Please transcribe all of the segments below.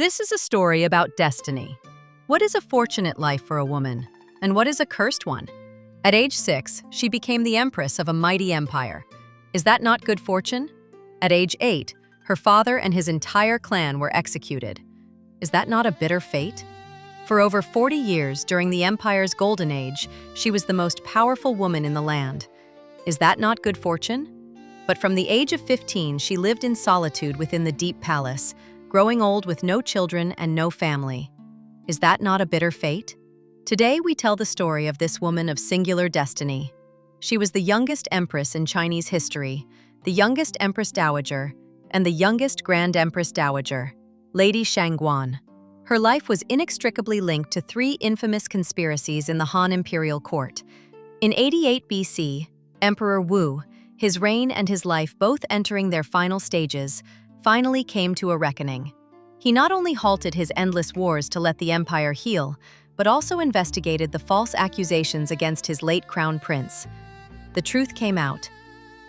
This is a story about destiny. What is a fortunate life for a woman, and what is a cursed one? At age 6, she became the empress of a mighty empire. Is that not good fortune? At age 8, her father and his entire clan were executed. Is that not a bitter fate? For over 40 years during the empire's golden age, she was the most powerful woman in the land. Is that not good fortune? But from the age of 15, she lived in solitude within the deep palace, growing old with no children and no family. Is that not a bitter fate? Today we tell the story of this woman of singular destiny. She was the youngest empress in Chinese history, the youngest Empress Dowager, and the youngest Grand Empress Dowager, Lady Shangguan. Her life was inextricably linked to 3 infamous conspiracies in the Han imperial court. In 88 BC, Emperor Wu, his reign and his life both entering their final stages, finally came to a reckoning. He not only halted his endless wars to let the empire heal, but also investigated the false accusations against his late crown prince. The truth came out.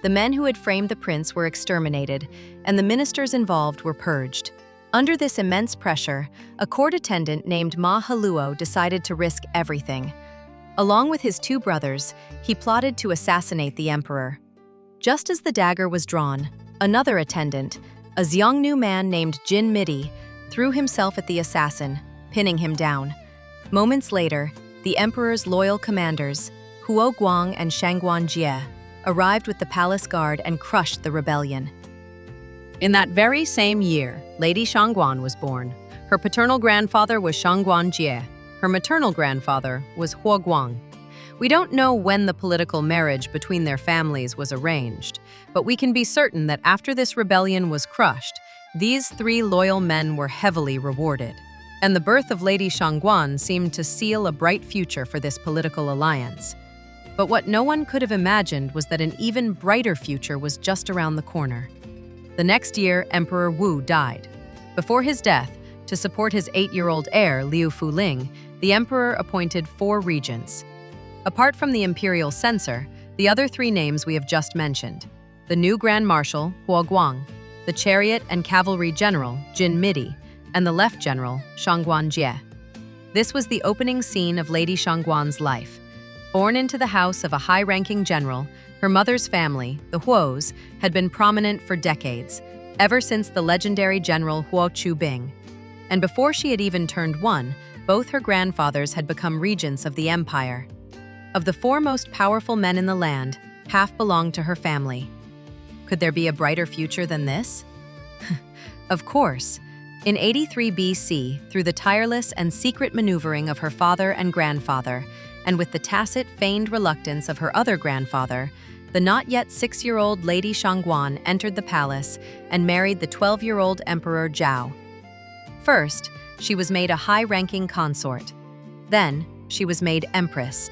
The men who had framed the prince were exterminated, and the ministers involved were purged. Under this immense pressure, a court attendant named Heluo decided to risk everything. Along with his 2 brothers, he plotted to assassinate the emperor. Just as the dagger was drawn, another attendant, a Xiongnu man named Jin Midi, threw himself at the assassin, pinning him down. Moments later, the emperor's loyal commanders, Huo Guang and Shangguan Jie, arrived with the palace guard and crushed the rebellion. In that very same year, Lady Shangguan was born. Her paternal grandfather was Shangguan Jie. Her maternal grandfather was Huo Guang. We don't know when the political marriage between their families was arranged, but we can be certain that after this rebellion was crushed, these 3 loyal men were heavily rewarded. And the birth of Lady Shangguan seemed to seal a bright future for this political alliance. But what no one could have imagined was that an even brighter future was just around the corner. The next year, Emperor Wu died. Before his death, to support his 8-year-old heir, Liu Fuling, the emperor appointed 4 regents. Apart from the imperial censor, the other 3 names we have just mentioned, the new Grand Marshal, Huo Guang, the chariot and cavalry general, Jin Midi, and the left general, Shangguan Jie. This was the opening scene of Lady Shangguan's life. Born into the house of a high-ranking general, her mother's family, the Huos, had been prominent for decades, ever since the legendary general Huo Qubing. And before she had even turned 1, both her grandfathers had become regents of the empire. Of the 4 most powerful men in the land, half belonged to her family. Could there be a brighter future than this? Of course. In 83 BC, through the tireless and secret maneuvering of her father and grandfather, and with the tacit, feigned reluctance of her other grandfather, the not yet 6-year-old Lady Shangguan entered the palace and married the 12-year-old Emperor Zhao. First, she was made a high-ranking consort. Then, she was made empress.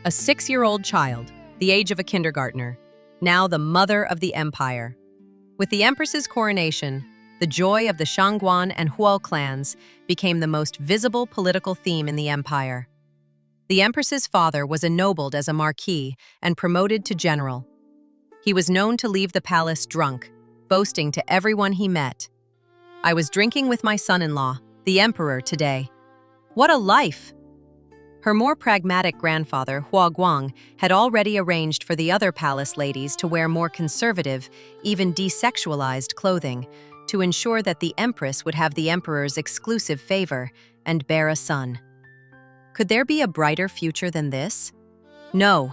A 6-year-old child, the age of a kindergartner, now the mother of the empire. With the empress's coronation, the joy of the Shangguan and Huo clans became the most visible political theme in the empire. The empress's father was ennobled as a marquis and promoted to general. He was known to leave the palace drunk, boasting to everyone he met, "I was drinking with my son-in-law, the emperor, today." What a life! Her more pragmatic grandfather, Huo Guang, had already arranged for the other palace ladies to wear more conservative, even desexualized clothing, to ensure that the empress would have the emperor's exclusive favor and bear a son. Could there be a brighter future than this? No.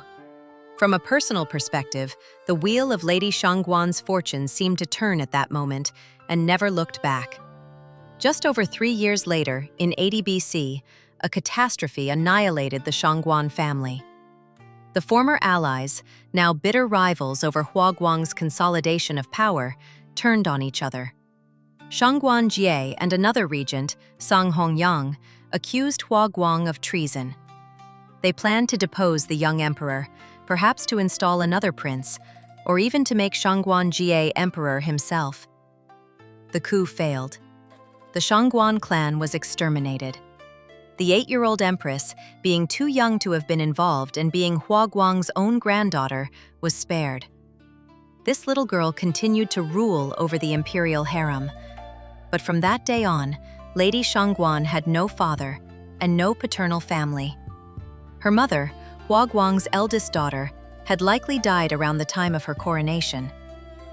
From a personal perspective, the wheel of Lady Shangguan's fortune seemed to turn at that moment and never looked back. Just over 3 years later, in 80 BC, a catastrophe annihilated the Shangguan family. The former allies, now bitter rivals over Huo Guang's consolidation of power, turned on each other. Shangguan Jie and another regent, Sang Hongyang, accused Huo Guang of treason. They planned to depose the young emperor, perhaps to install another prince, or even to make Shangguan Jie emperor himself. The coup failed. The Shangguan clan was exterminated. The 8-year-old empress, being too young to have been involved and being Huo Guang's own granddaughter, was spared. This little girl continued to rule over the imperial harem. But from that day on, Lady Shangguan had no father and no paternal family. Her mother, Huo Guang's eldest daughter, had likely died around the time of her coronation.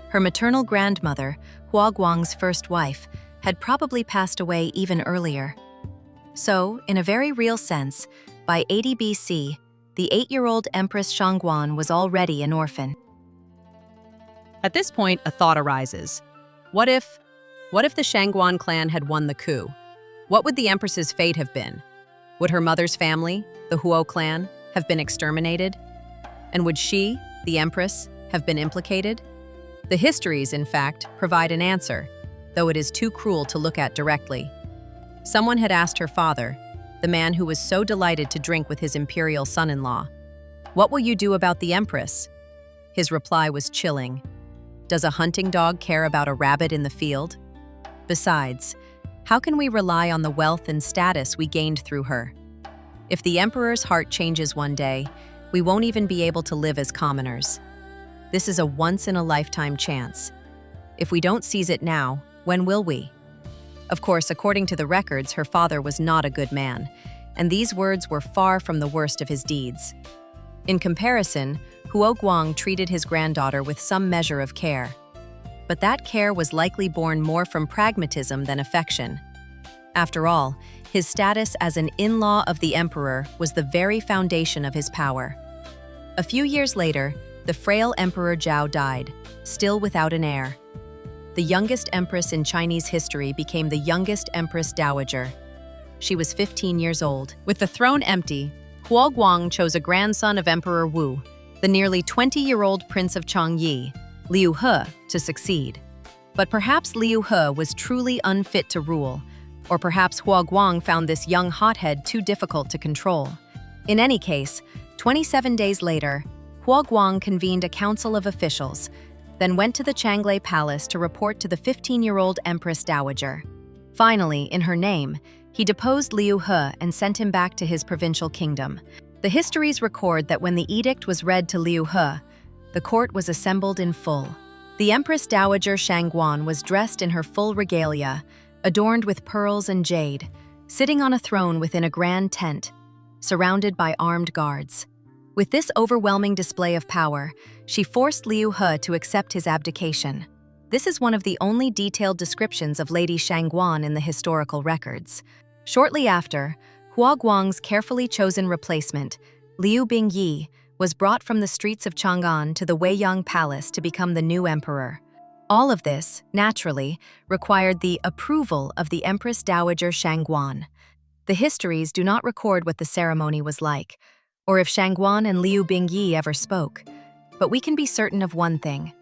Her maternal grandmother, Huo Guang's first wife, had probably passed away even earlier. So, in a very real sense, by 80 BC, the 8-year-old Empress Shangguan was already an orphan. At this point, a thought arises. What if the Shangguan clan had won the coup? What would the Empress's fate have been? Would her mother's family, the Huo Clan, have been exterminated? And would she, the Empress, have been implicated? The histories, in fact, provide an answer, though it is too cruel to look at directly. Someone had asked her father, the man who was so delighted to drink with his imperial son-in-law, "What will you do about the Empress?" His reply was chilling. Does a hunting dog care about a rabbit in the field? Besides, how can we rely on the wealth and status we gained through her? If the emperor's heart changes one day, we won't even be able to live as commoners. This is a once-in-a-lifetime chance. If we don't seize it now, when will we? Of course, according to the records, her father was not a good man, and these words were far from the worst of his deeds. In comparison, Huo Guang treated his granddaughter with some measure of care. But that care was likely born more from pragmatism than affection. After all, his status as an in-law of the emperor was the very foundation of his power. A few years later, the frail Emperor Zhao died, still without an heir. The youngest empress in Chinese history became the youngest Empress Dowager. She was 15 years old. With the throne empty, Huo Guang chose a grandson of Emperor Wu, the nearly 20-year-old Prince of Chang'an, Liu He, to succeed. But perhaps Liu He was truly unfit to rule, or perhaps Huo Guang found this young hothead too difficult to control. In any case, 27 days later, Huo Guang convened a council of officials, then went to the Changle Palace to report to the 15-year-old Empress Dowager. Finally, in her name, he deposed Liu He and sent him back to his provincial kingdom. The histories record that when the edict was read to Liu He, the court was assembled in full. The Empress Dowager Shangguan was dressed in her full regalia, adorned with pearls and jade, sitting on a throne within a grand tent, surrounded by armed guards. With this overwhelming display of power, she forced Liu He to accept his abdication. This is one of the only detailed descriptions of Lady Shangguan in the historical records. Shortly after, Huo Guang's carefully chosen replacement, Liu Bingyi, was brought from the streets of Chang'an to the Weiyang Palace to become the new emperor. All of this, naturally, required the approval of the Empress Dowager Shangguan. The histories do not record what the ceremony was like, or if Shangguan and Liu Bingyi ever spoke. But we can be certain of one thing.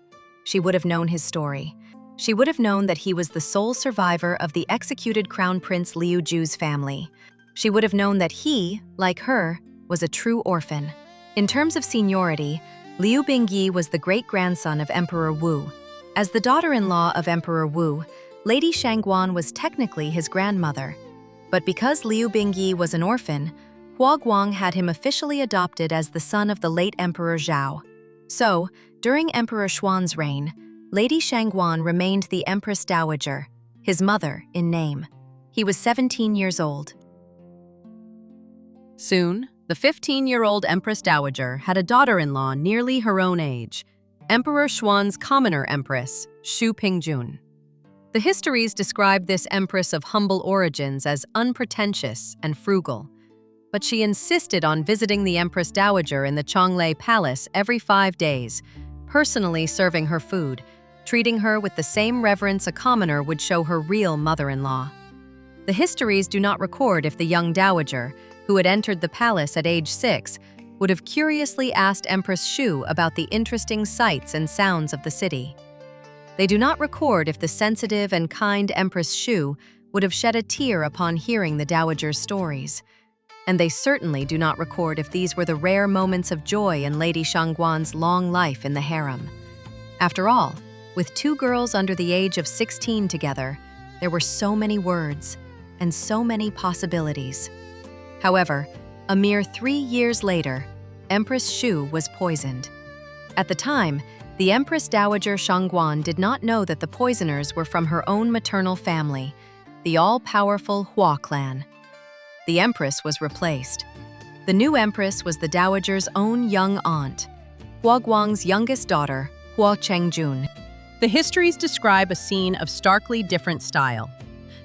She would have known his story. She would have known that he was the sole survivor of the executed Crown Prince Liu Ju's family. She would have known that he, like her, was a true orphan. In terms of seniority, Liu Bingyi was the great-grandson of Emperor Wu. As the daughter-in-law of Emperor Wu, Lady Shangguan was technically his grandmother. But because Liu Bingyi was an orphan, Huo Guang had him officially adopted as the son of the late Emperor Zhao. So, during Emperor Xuan's reign, Lady Shangguan remained the Empress Dowager, his mother in name. He was 17 years old. Soon, the 15-year-old Empress Dowager had a daughter-in-law nearly her own age, Emperor Xuan's commoner empress, Xu Pingjun. The histories describe this empress of humble origins as unpretentious and frugal, but she insisted on visiting the Empress Dowager in the Changle Palace every 5 days, personally serving her food, treating her with the same reverence a commoner would show her real mother-in-law. The histories do not record if the young dowager, who had entered the palace at age 6, would have curiously asked Empress Xu about the interesting sights and sounds of the city. They do not record if the sensitive and kind Empress Xu would have shed a tear upon hearing the dowager's stories. And they certainly do not record if these were the rare moments of joy in Lady Shangguan's long life in the harem. After all, with 2 girls under the age of 16 together, there were so many words and so many possibilities. However, a mere 3 years later, Empress Xu was poisoned. At the time, The Empress Dowager Shangguan did not know that the poisoners were from her own maternal family, the all-powerful Huo Clan. The Empress was replaced. The new Empress was the Dowager's own young aunt, Huo Guang's youngest daughter, Huo Chengjun. The histories describe a scene of starkly different style.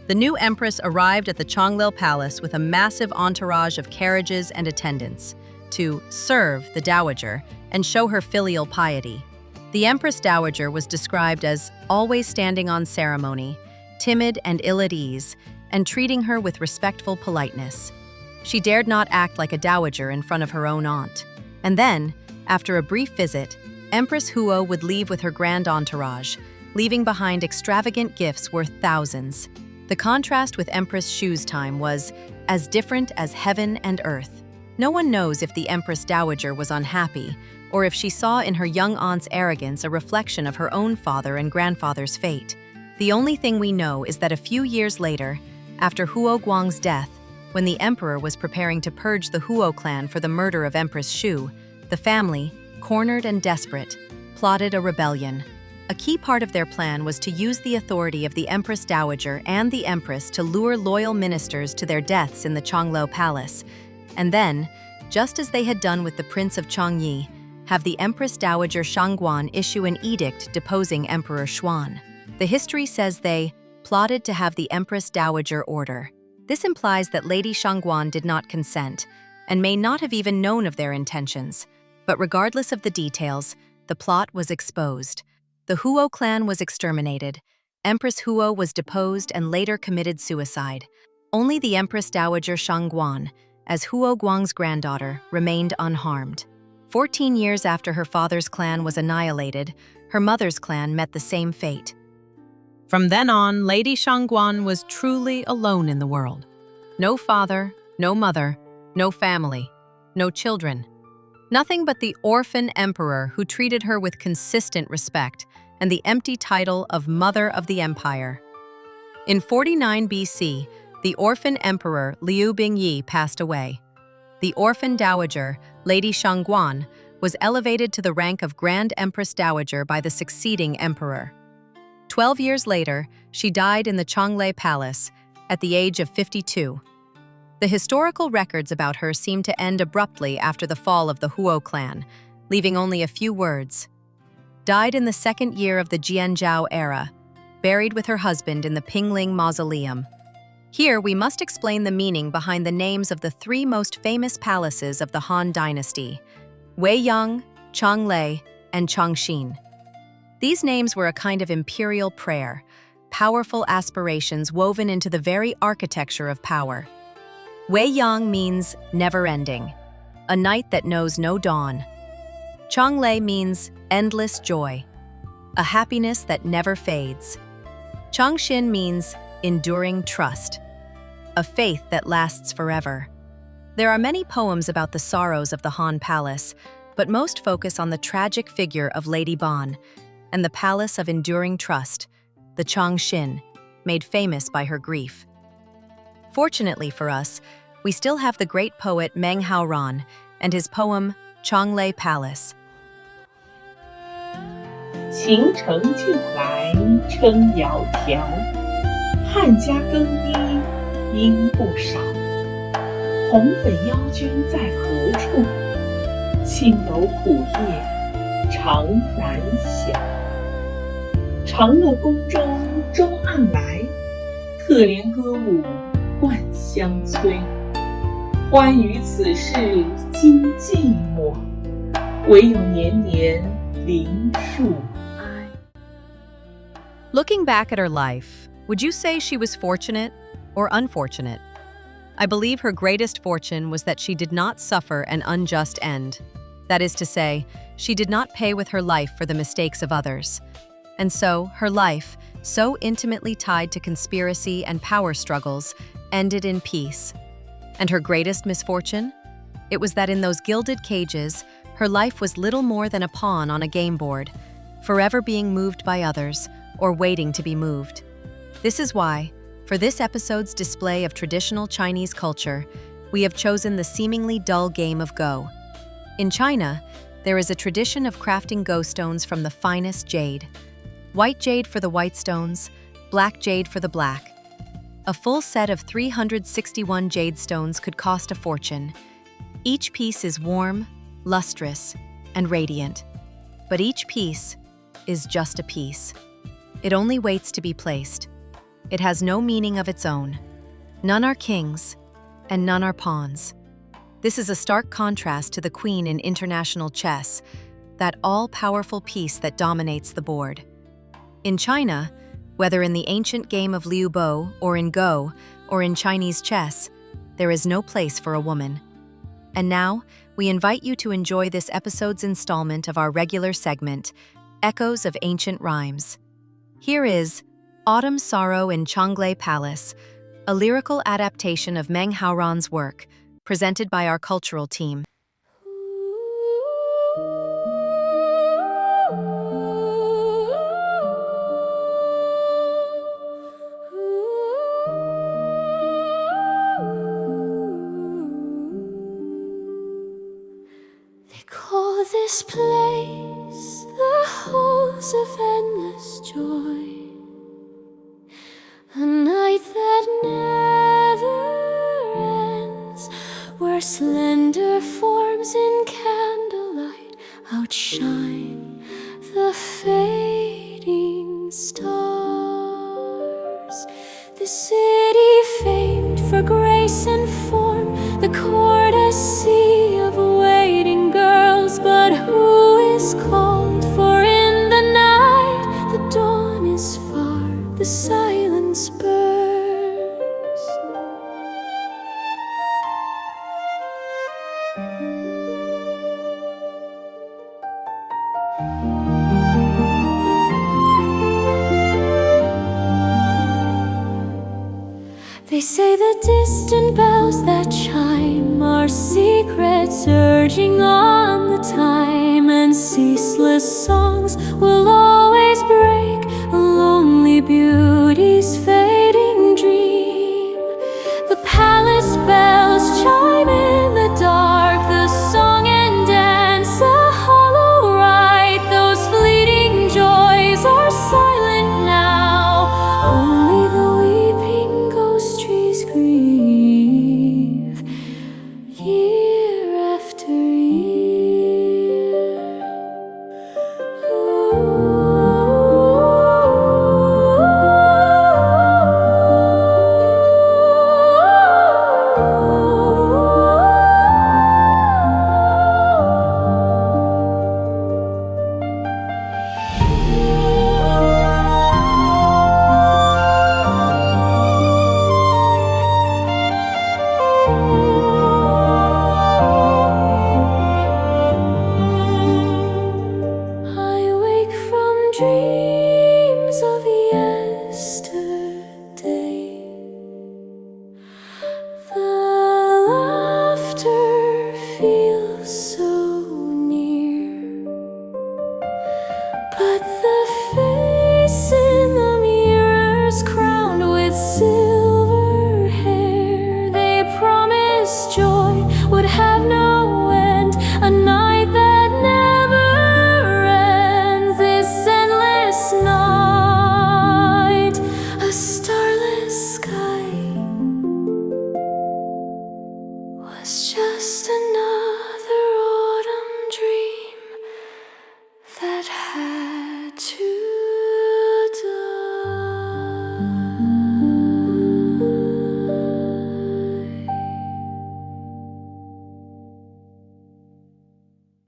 The new Empress arrived at the Changle Palace with a massive entourage of carriages and attendants to serve the Dowager and show her filial piety. The Empress Dowager was described as always standing on ceremony, timid and ill at ease, and treating her with respectful politeness. She dared not act like a dowager in front of her own aunt. And then, after a brief visit, Empress Huo would leave with her grand entourage, leaving behind extravagant gifts worth thousands. The contrast with Empress Shu's time was as different as heaven and earth. No one knows if the Empress Dowager was unhappy, or if she saw in her young aunt's arrogance a reflection of her own father and grandfather's fate. The only thing we know is that a few years later, after Huo Guang's death, when the emperor was preparing to purge the Huo clan for the murder of Empress Shu, the family, cornered and desperate, plotted a rebellion. A key part of their plan was to use the authority of the Empress Dowager and the Empress to lure loyal ministers to their deaths in the Changle Palace, and then, just as they had done with the Prince of Chang'e, have the Empress Dowager Shangguan issue an edict deposing Emperor Xuan. The history says they plotted to have the Empress Dowager order. This implies that Lady Shangguan did not consent and may not have even known of their intentions. But regardless of the details, the plot was exposed. The Huo clan was exterminated. Empress Huo was deposed and later committed suicide. Only the Empress Dowager Shangguan, as Huo Guang's granddaughter, remained unharmed. 14 years after her father's clan was annihilated, her mother's clan met the same fate. From then on, Lady Shangguan was truly alone in the world. No father, no mother, no family, no children. Nothing but the orphan emperor who treated her with consistent respect and the empty title of Mother of the Empire. In 49 BC, the orphan emperor Liu Bingyi passed away. The orphan dowager, Lady Shangguan, was elevated to the rank of Grand Empress Dowager by the succeeding emperor. 12 years later, she died in the Changle Palace at the age of 52. The historical records about her seem to end abruptly after the fall of the Huo clan, leaving only a few words. Died in the second year of the Jianzhou era, buried with her husband in the Pingling Mausoleum. Here, we must explain the meaning behind the names of the three most famous palaces of the Han Dynasty: Weiyang, Changle, and Changxin. These names were a kind of imperial prayer, powerful aspirations woven into the very architecture of power. Weiyang means never-ending, a night that knows no dawn. Changle means endless joy, a happiness that never fades. Changxin means enduring trust, a faith that lasts forever. There are many poems about the sorrows of the Han Palace, but most focus on the tragic figure of Lady Ban and the Palace of Enduring Trust, the Changxin, made famous by her grief. Fortunately for us, we still have the great poet Meng Haoran and his poem Changle Palace. 行程就来称窈窕，汉家更衣应不少。红粉邀君在何处？青楼苦夜长难晓。长乐宫中周案来，特怜歌舞惯相催。欢娱此事今寂寞，唯有年年邻树哀。 Looking back at her life, would you say she was fortunate or unfortunate? I believe her greatest fortune was that she did not suffer an unjust end. That is to say, she did not pay with her life for the mistakes of others. And so, her life, so intimately tied to conspiracy and power struggles, ended in peace. And her greatest misfortune? It was that in those gilded cages, her life was little more than a pawn on a game board, forever being moved by others or waiting to be moved. This is why, for this episode's display of traditional Chinese culture, we have chosen the seemingly dull game of Go. In China, there is a tradition of crafting go stones from the finest jade. White jade for the white stones, black jade for the black. A full set of 361 jade stones could cost a fortune. Each piece is warm, lustrous, and radiant. But each piece is just a piece. It only waits to be placed. It has no meaning of its own. None are kings, and none are pawns. This is a stark contrast to the queen in international chess, that all-powerful piece that dominates the board. In China, whether in the ancient game of Liu Bo, or in Go, or in Chinese chess, there is no place for a woman. And now, we invite you to enjoy this episode's installment of our regular segment, Echoes of Ancient Rhymes. Here is Autumn Sorrow in Changle Palace, a lyrical adaptation of Meng Haoran's work, presented by our cultural team. This place, the halls of endless joy, a night that never ends, where slender forms in candlelight outshine the fading stars. The city famed for grace and form, the court a sea of waiting girls. But who is called? For in the night the dawn is far, the silence bursts. They say the distant bells that chime are secrets urging on the time, and ceaseless songs will always break a lonely beauty's fate.